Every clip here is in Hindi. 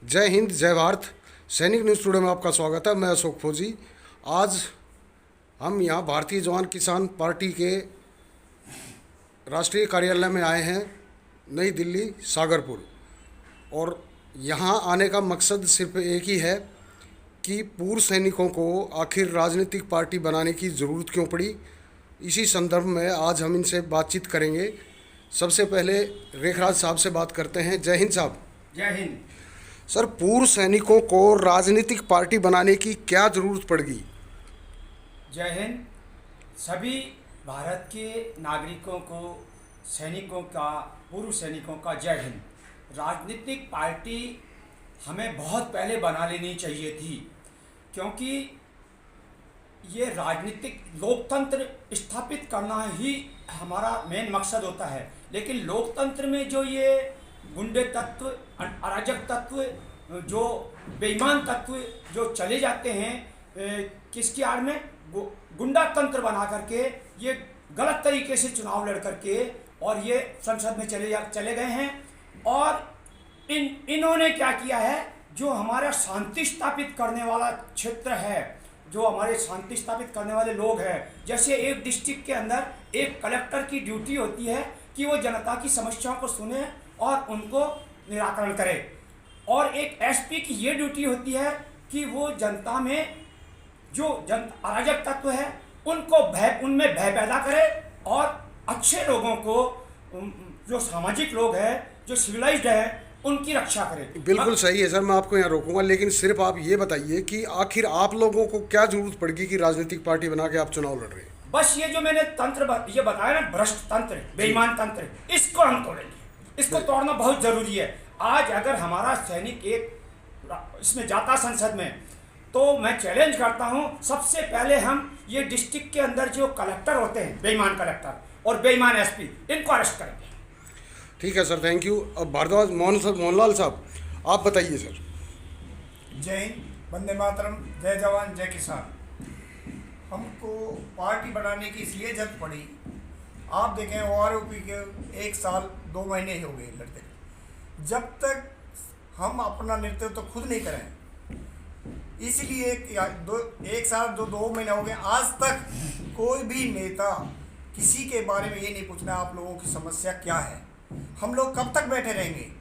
जय हिंद, जय भारत। सैनिक न्यूज़ टुडे में आपका स्वागत है। मैं अशोक फौजी। आज हम यहाँ भारतीय जवान किसान पार्टी के राष्ट्रीय कार्यालय में आए हैं, नई दिल्ली सागरपुर। और यहाँ आने का मकसद सिर्फ एक ही है कि पूर्व सैनिकों को आखिर राजनीतिक पार्टी बनाने की ज़रूरत क्यों पड़ी। इसी संदर्भ में आज हम इनसे बातचीत करेंगे। सबसे पहले रेखराज साहब से बात करते हैं। जय हिंद साहब। जय हिंद। सर, पूर्व सैनिकों को राजनीतिक पार्टी बनाने की क्या ज़रूरत पड़ गई? जय हिंद। सभी भारत के नागरिकों को, सैनिकों का, पूर्व सैनिकों का जय हिंद। राजनीतिक पार्टी हमें बहुत पहले बना लेनी चाहिए थी, क्योंकि ये राजनीतिक लोकतंत्र स्थापित करना ही हमारा मेन मकसद होता है। लेकिन लोकतंत्र में जो ये गुंडे तत्व, अराजक तत्व, जो बेईमान तत्व जो चले जाते हैं, किसकी आड़ में गुंडा तंत्र बना करके ये गलत तरीके से चुनाव लड़ करके और ये संसद में चले गए हैं। और इन्होंने क्या किया है, जो हमारा शांति स्थापित करने वाला क्षेत्र है, जो हमारे शांति स्थापित करने वाले लोग हैं, जैसे एक डिस्ट्रिक्ट के अंदर एक कलेक्टर की ड्यूटी होती है कि वो जनता की समस्याओं को सुने और उनको निराकरण करे, और एक एसपी की ये ड्यूटी होती है कि वो जनता में जो अराजक तत्व है उनमें भय पैदा करे और अच्छे लोगों को, जो सामाजिक लोग हैं, जो सिविलाइज्ड है, उनकी रक्षा करे। बिल्कुल सही है सर, मैं आपको यहाँ रोकूंगा, लेकिन सिर्फ आप ये बताइए कि आखिर आप लोगों को क्या जरूरत पड़ेगी कि राजनीतिक पार्टी बना के आप चुनाव लड़ रहे हैं? बस ये जो मैंने ये बताया ना, भ्रष्ट तंत्र, बेईमान तंत्र, इसको हम तोड़ेंगे। इसको तोड़ना बहुत जरूरी है। आज अगर हमारा सैनिक एक इसमें जाता संसद में, तो मैं चैलेंज करता हूं, सबसे पहले हम ये डिस्ट्रिक्ट के अंदर जो कलेक्टर होते हैं, बेईमान कलेक्टर और बेईमान एसपी, इनको अरेस्ट करेंगे। ठीक है सर, थैंक यू। अब भारद्वाज मोहनलाल साहब, आप बताइए सर। जय हिंद, वंदे मातरम, जय जवान जय किसान। हमको पार्टी बनाने की इसलिए जरूरत पड़ी, आप देखें ओआरओपी के 1 साल 2 महीने ही हो गए लड़ते। जब तक हम अपना नेतृत्व तो खुद नहीं करें, इसलिए 1 साल 2 महीने हो गए, आज तक कोई भी नेता किसी के बारे में ये नहीं पूछना आप लोगों की समस्या क्या है। हम लोग कब तक बैठे रहेंगे?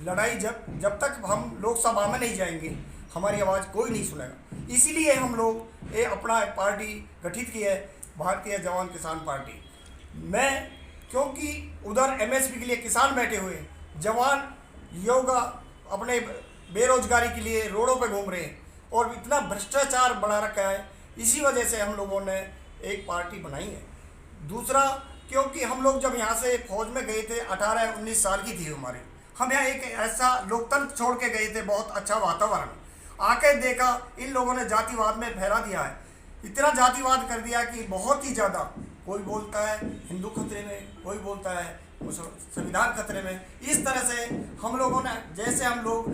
लड़ाई जब तक हम लोकसभा में नहीं जाएंगे, हमारी आवाज़ कोई नहीं सुनेगा। इसीलिए हम लोग ये अपना पार्टी गठित की है, भारतीय जवान किसान पार्टी। मैं, क्योंकि उधर एमएसपी के लिए किसान बैठे हुए हैं, जवान योगा अपने बेरोजगारी के लिए रोडों पे घूम रहे हैं, और इतना भ्रष्टाचार बढ़ा रखा है। इसी वजह से हम लोगों ने एक पार्टी बनाई है। दूसरा, क्योंकि हम लोग जब यहाँ से फौज में गए थे, 18-19 साल की थी हमारी, हम यहाँ एक ऐसा लोकतंत्र छोड़ के गए थे, बहुत अच्छा वातावरण। आके देखा इन लोगों ने जातिवाद में फैला दिया है, इतना जातिवाद कर दिया कि बहुत ही ज़्यादा। कोई बोलता है हिंदू खतरे में, कोई बोलता है संविधान खतरे में। इस तरह से हम लोगों ने, जैसे हम लोग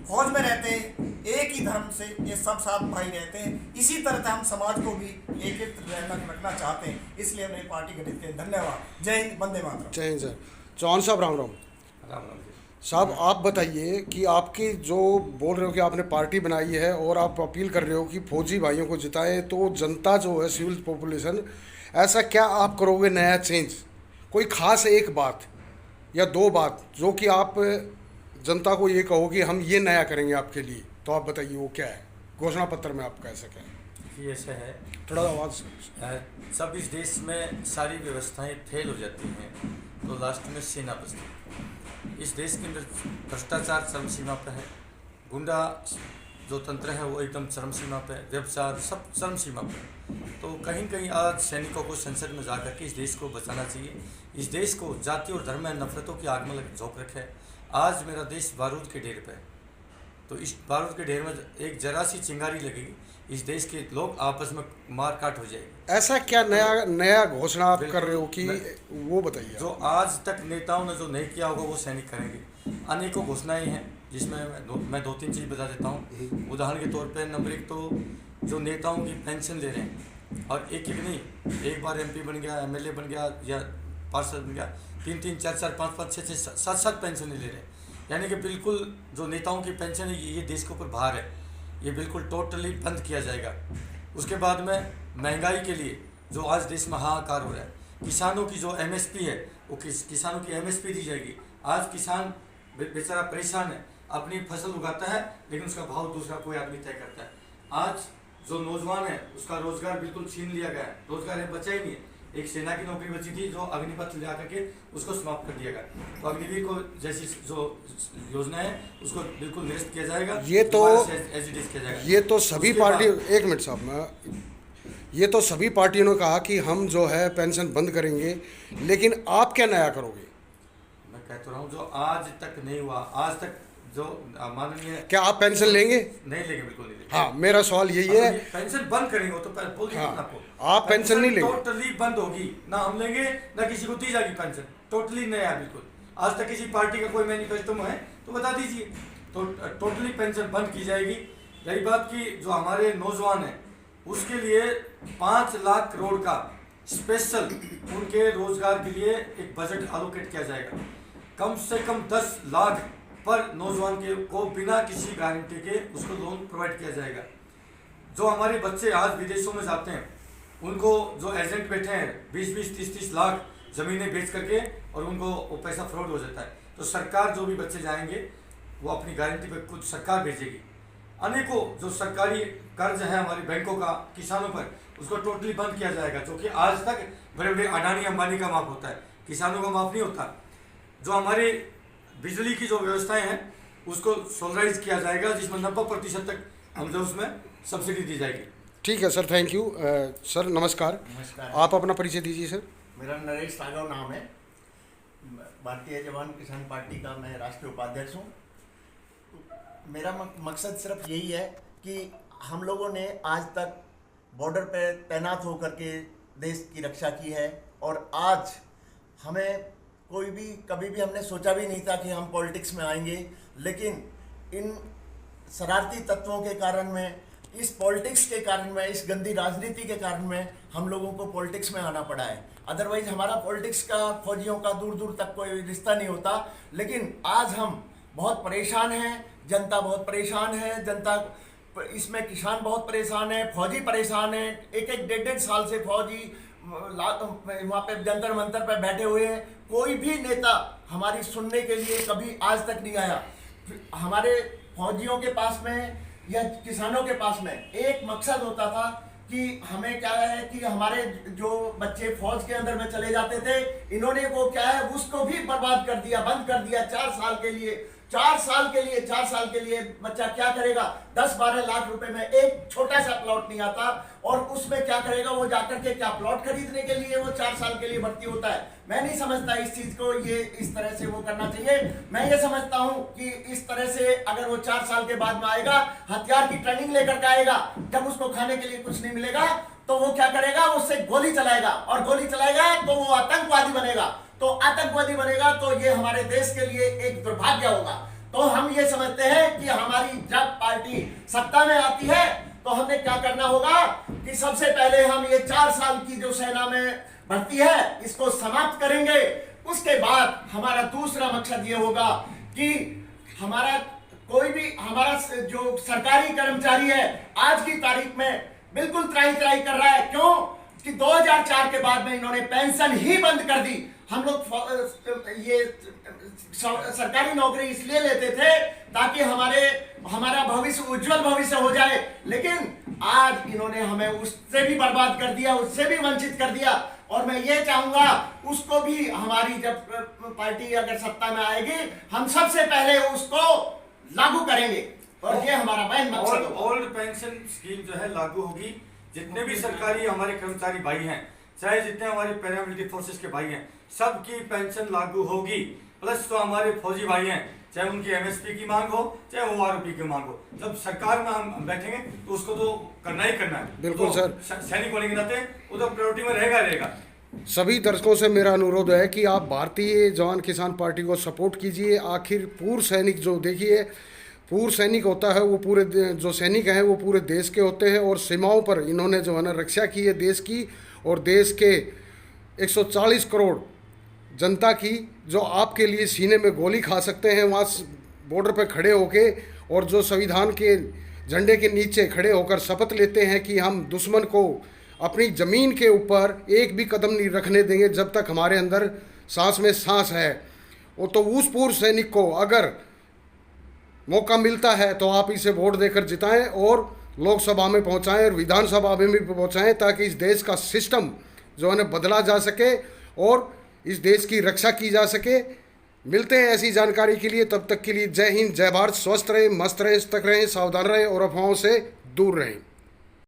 फौज में रहते हैं एक ही धर्म से, ये सब साथ भाई रहते हैं, इसी तरह से हम समाज को भी एक रखना चाहते हैं। इसलिए हमने पार्टी गठित की। धन्यवाद। जय हिंद, वंदे मातरम। जय हिंद सर। चौहान साहब, राम राम। राम राम साहब, आप बताइए कि आपकी जो बोल रहे हो कि आपने पार्टी बनाई है और आप अपील कर रहे हो कि फौजी भाइयों को जिताएं, तो जनता जो है, सिविल पॉपुलेशन, ऐसा क्या आप करोगे नया चेंज? कोई खास एक बात या 2 बात जो कि आप जनता को ये कहो कि हम ये नया करेंगे आपके लिए, तो आप बताइए वो क्या है? घोषणा पत्र में आपका ऐसा क्या है? ये ऐसा है, थोड़ा आवाज़। सब इस देश में सारी व्यवस्थाएं फेल हो जाती हैं, तो लास्ट में सेना बचती है। इस देश के अंदर भ्रष्टाचार चरम सीमा पर है, गुंडा जो तंत्र है वो एकदम चरम सीमा पर है, व्यवचार सब चरम सीमा पर है। तो कहीं कहीं आज सैनिकों को संसद में जा करके इस देश को बचाना चाहिए। इस देश को जाति और धर्म में नफरतों की आग में झोंक रखे है। आज मेरा देश बारूद के ढेर पे है, तो इस बारूद के ढेर में एक जरा सी चिंगारी लगेगी, इस देश के लोग आपस में मार काट हो जाएगी। ऐसा क्या नया घोषणा आप कर रहे हो कि वो बताइए। जो आज तक नेताओं ने जो नहीं किया होगा वो सैनिक करेंगे। अनेकों घोषणाएं हैं, जिसमें मैं 2-3 चीज़ बता देता हूँ। उदाहरण के तौर पे नंबर 1 तो जो नेताओं की पेंशन ले रहे हैं, और एक नहीं, एक बार एमपी बन गया, एमएलए बन गया या पार्षद बन गया, 3-3, 4-4, 5-5, 6-6, 7-7 पेंशन ले रहे हैं। यानी कि बिल्कुल जो नेताओं की पेंशन है ये देश के ऊपर भार है, ये बिल्कुल टोटली बंद किया जाएगा। उसके बाद में महंगाई के लिए जो आज देश में हाहाकार हो रहा है, किसानों की जो एमएसपी है वो किसानों की एमएसपी दी जाएगी। आज किसान बेचारा परेशान है, अपनी फसल उगाता है लेकिन उसका भाव दूसरा कोई आदमी तय करता है। आज जो नौजवान है उसका रोजगार बिल्कुल छीन लिया गया है, रोजगार बचा ही नहीं है। एक सेना की नौकरी बची थी जो अग्निपथ ले आकर के उसको समाप्त कर दिया गया, तो अग्निवीर को जैसी जो योजना है उसको बिल्कुल निरस्त किया जाएगा। ये तो एज इट इज किया जाएगा। ये तो सभी पार्टी, एक मिनट साहब, ये तो सभी पार्टियों ने कहा कि हम जो है पेंशन बंद करेंगे, लेकिन आप क्या नया करोगे? मैं कहता रहा हूँ जो आज तक नहीं हुआ, आज तक जो माननीय, क्या आप पेंशन लेंगे? नहीं लेंगे, बिल्कुल नहीं लेंगे। हाँ, मेरा सवाल यही है। पेंशन बंद करेंगे वो तो बोल दिया हाँ, आपको, आप पेंशन नहीं लेंगे? टोटली बंद होगी, ना हम लेंगे ना किसी को दी जाएगी पेंशन, टोटली नया बिल्कुल। आज तक किसी पार्टी का कोई मैनिफेस्टो में है तो बता दीजिए। तो टोटली पेंशन बंद की जाएगी। रही बात की जो हमारे नौजवान हैं उसके लिए 5 लाख करोड़ का स्पेशल उनके रोजगार के लिए एक बजट एलोकेट किया जाएगा। कम से कम 10 लाख पर नौजवान के को बिना किसी गारंटी के उसको लोन प्रोवाइड किया जाएगा। जो हमारे बच्चे आज विदेशों में जाते हैं उनको जो एजेंट बैठे हैं 20-20, 30-30 लाख ज़मीनें बेच करके और उनको वो पैसा फ्रॉड हो जाता है, तो सरकार जो भी बच्चे जाएंगे वो अपनी गारंटी पर खुद सरकार भेजेगी। अनेकों जो सरकारी कर्ज है हमारे बैंकों का किसानों पर, उसको टोटली बंद किया जाएगा, जो कि आज तक बड़े बड़े अडानी अंबानी का माफ होता है, किसानों का माफ नहीं होता। जो हमारे बिजली की जो व्यवस्थाएं हैं उसको सोलराइज किया जाएगा, जिसमें 90% तक हम जो उसमें सब्सिडी दी जाएगी। ठीक है सर, थैंक यू। सर नमस्कार। नमस्कार। आप अपना परिचय दीजिए सर। मेरा नरेश सागव नाम है, भारतीय जवान किसान पार्टी का मैं राष्ट्रीय उपाध्यक्ष हूँ। मेरा मकसद सिर्फ यही है कि हम लोगों ने आज तक बॉर्डर पे तैनात होकर के देश की रक्षा की है, और आज हमें कोई भी कभी भी हमने सोचा भी नहीं था कि हम पॉलिटिक्स में आएंगे, लेकिन इन शरारती तत्वों के कारण में, इस पॉलिटिक्स के कारण में, इस गंदी राजनीति के कारण में हम लोगों को पॉलिटिक्स में आना पड़ा है। अदरवाइज हमारा पॉलिटिक्स का, फौजियों का दूर दूर तक कोई रिश्ता नहीं होता। लेकिन आज हम बहुत परेशान हैं, जनता बहुत परेशान है, जनता इसमें किसान बहुत परेशान है, फौजी परेशान है। एक 1.5 साल से फौजी वहाँ पे जंतर मंतर पे बैठे हुए हैं, कोई भी नेता हमारी सुनने के लिए कभी आज तक नहीं आया। हमारे फौजियों के पास में या किसानों के पास में एक मकसद होता था कि हमें क्या है कि हमारे जो बच्चे फौज के अंदर में चले जाते थे, इन्होंने वो क्या है उसको भी बर्बाद कर दिया, बंद कर दिया 4 साल के लिए। 4 साल के लिए बच्चा क्या करेगा? 10-12 लाख रुपए में एक छोटा सा प्लॉट नहीं आता, और उसमें क्या करेगा वो जाकर के? क्या प्लॉट खरीदने के लिए वो 4 साल के लिए भर्ती होता है? मैं नहीं समझता इस चीज को, ये इस तरह से वो करना चाहिए। मैं ये समझता हूँ कि इस तरह से अगर वो 4 साल के बाद में आएगा, हथियार की ट्रेनिंग लेकर के आएगा, जब उसको खाने के लिए कुछ नहीं मिलेगा तो वो क्या करेगा? उससे गोली चलाएगा, और गोली चलाएगा तो वो आतंकवादी बनेगा। तो आतंकवादी बनेगा तो ये हमारे देश के लिए एक दुर्भाग्य होगा। तो हम ये समझते हैं कि हमारी जब पार्टी सत्ता में आती है तो हमें क्या करना होगा कि सबसे पहले हम ये 4 साल की जो सेना में भर्ती है इसको समाप्त करेंगे। उसके बाद हमारा दूसरा मकसद ये होगा कि हमारा कोई भी हमारा जो सरकारी कर्मचारी है आज की तारीख में बिल्कुल त्राही कर रहा है। क्यों? कि 2004 के बाद में इन्होंने पेंशन ही बंद कर दी। हम लोग ये सरकारी नौकरी इसलिए लेते थे ताकि हमारा भविष्य उज्जवल भविष्य हो जाए, लेकिन आज इन्होंने हमें उससे भी बर्बाद कर दिया, उससे भी वंचित कर दिया। और मैं ये चाहूंगा उसको भी, हमारी जब पार्टी अगर सत्ता में आएगी, हम सबसे पहले उसको लागू करेंगे, और ये हमारा मेन मकसद होगा। ओल्ड पेंशन स्कीम जो है लागू होगी। जितने भी सरकारी हमारे कर्मचारी भाई हैं, चाहे जितने हमारे पैरामिलिट्री फोर्सेस के भाई हैं, सबकी पेंशन लागू होगी। प्लस तो हमारे फौजी भाई हैं, चाहे उनकी एमएसपी की मांग हो, चाहे वो आरओपी की मांग हो, जब सरकार में हम बैठेंगे तो उसको तो करना ही करना है। बिल्कुल तो सर। सैनिक होने के नाते वो तो प्रायोरिटी में रहेगा। सभी दर्शकों से मेरा अनुरोध है कि आप भारतीय जवान किसान पार्टी को सपोर्ट कीजिए। आखिर पूर्व सैनिक जो, देखिए पूर्व सैनिक होता है वो पूरे जो सैनिक हैं वो पूरे देश के होते हैं, और सीमाओं पर इन्होंने जो है ना रक्षा की है देश की, और देश के 140 करोड़ जनता की, जो आपके लिए सीने में गोली खा सकते हैं वहाँ बॉर्डर पर खड़े होके, और जो संविधान के झंडे के नीचे खड़े होकर शपथ लेते हैं कि हम दुश्मन को अपनी ज़मीन के ऊपर एक भी कदम नहीं रखने देंगे जब तक हमारे अंदर सांस में सांस है। वो तो उस पूर्व सैनिक को अगर मौका मिलता है तो आप इसे वोट देकर जिताएं और लोकसभा में पहुंचाएं और विधानसभा में भी पहुंचाएं, ताकि इस देश का सिस्टम जो है बदला जा सके और इस देश की रक्षा की जा सके। मिलते हैं ऐसी जानकारी के लिए, तब तक के लिए जय हिंद, जय भारत। स्वस्थ रहें, मस्त रहें, सतर्क रहें, सावधान रहें और अफवाहों से दूर रहें।